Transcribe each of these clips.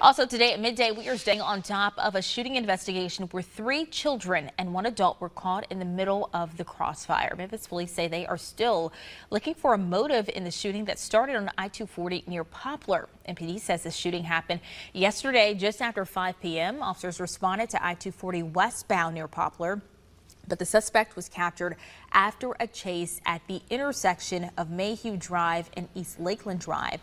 Also today at midday, we are staying on top of a shooting investigation where 3 children and 1 adult were caught in the middle of the crossfire. Memphis police say they are still looking for a motive in the shooting that started on I-240 near Poplar. MPD says the shooting happened yesterday just after 5 p.m. Officers responded to I-240 westbound near Poplar, but the suspect was captured after a chase at the intersection of Mayhew Drive and East Lakeland Drive.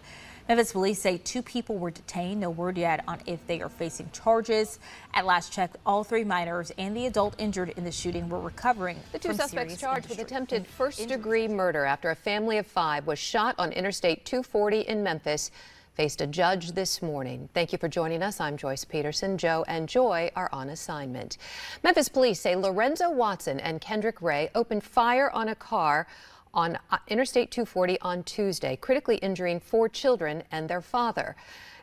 Memphis police say 2 people were detained. No word yet on if they are facing charges. At last check, all 3 minors and the adult injured in the shooting were recovering. The 2 suspects charged with attempted first-degree murder after a family of 5 was shot on Interstate 240 in Memphis faced a judge this morning. Thank you for joining us. I'm Joyce Peterson. Joe and Joy are on assignment. Memphis police say Lorenzo Watson and Kendrick Ray opened fire on a car on Interstate 240 on Tuesday, critically injuring 4 children and their father.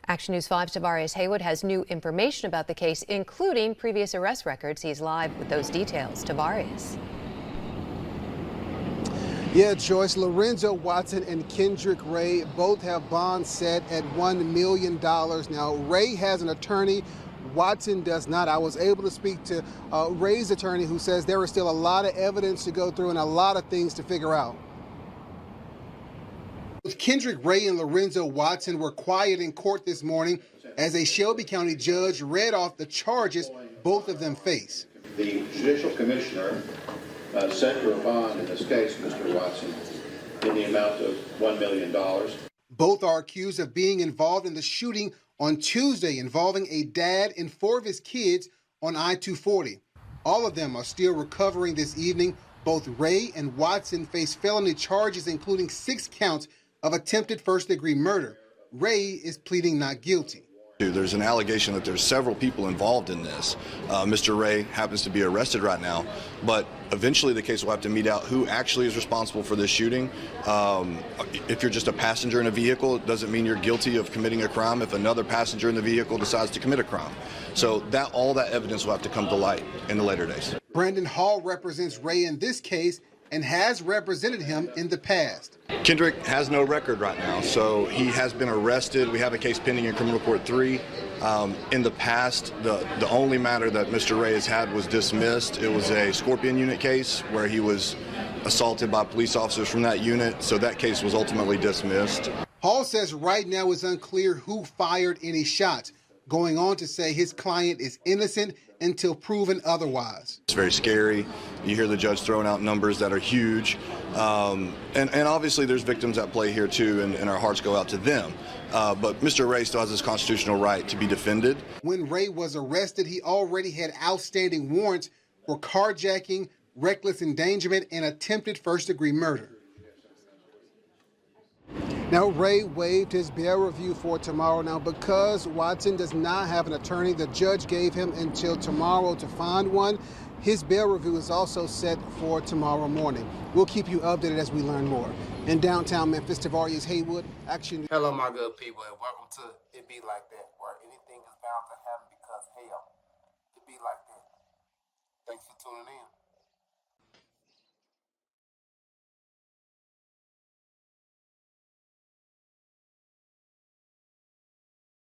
Action News 5's Tavarius Haywood has new information about the case, including previous arrest records. He's live with those details. Tavarius. Yeah, Joyce, Lorenzo Watson and Kendrick Ray both have bonds set at $1 million. Now, Ray has an attorney. Watson does not. I was able to speak to Ray's attorney, who says there is still a lot of evidence to go through and a lot of things to figure out. Kendrick Ray and Lorenzo Watson were quiet in court this morning as a Shelby County judge read off the charges both of them face. The judicial commissioner set your bond in this case, Mr. Watson, in the amount of $1 million. Both are accused of being involved in the shooting on Tuesday involving a dad and 4 of his kids on I-240. All of them are still recovering this evening. Both Ray and Watson face felony charges, including 6 counts of attempted first-degree murder. Ray is pleading not guilty. There's an allegation that there's several people involved in this. Mr. Ray happens to be arrested right now, but eventually the case will have to mete out who actually is responsible for this shooting. If you're just a passenger in a vehicle, it doesn't mean you're guilty of committing a crime if another passenger in the vehicle decides to commit a crime. So all that evidence will have to come to light in the later days. Brandon Hall represents Ray in this case and has represented him in the past. Kendrick has no record right now, so he has been arrested. We have a case pending in Criminal Court 3. In the past, the only matter that Mr. Ray has had was dismissed. It was a Scorpion unit case where he was assaulted by police officers from that unit, so that case was ultimately dismissed. Hall says right now it's unclear who fired any shots, going on to say his client is innocent until proven otherwise. It's very scary. You hear the judge throwing out numbers that are huge. And obviously there's victims at play here too, and our hearts go out to them. But Mr. Ray still has his constitutional right to be defended. When Ray was arrested, he already had outstanding warrants for carjacking, reckless endangerment, and attempted first-degree murder. Now, Ray waived his bail review for tomorrow. Now, because Watson does not have an attorney, the judge gave him until tomorrow to find one. His bail review is also set for tomorrow morning. We'll keep you updated as we learn more. In downtown Memphis, Tavarius Haywood, Action News. Hello, my good people, and welcome to It Be Like That, where anything is bound to happen because, hell, it be like that. Thanks for tuning in.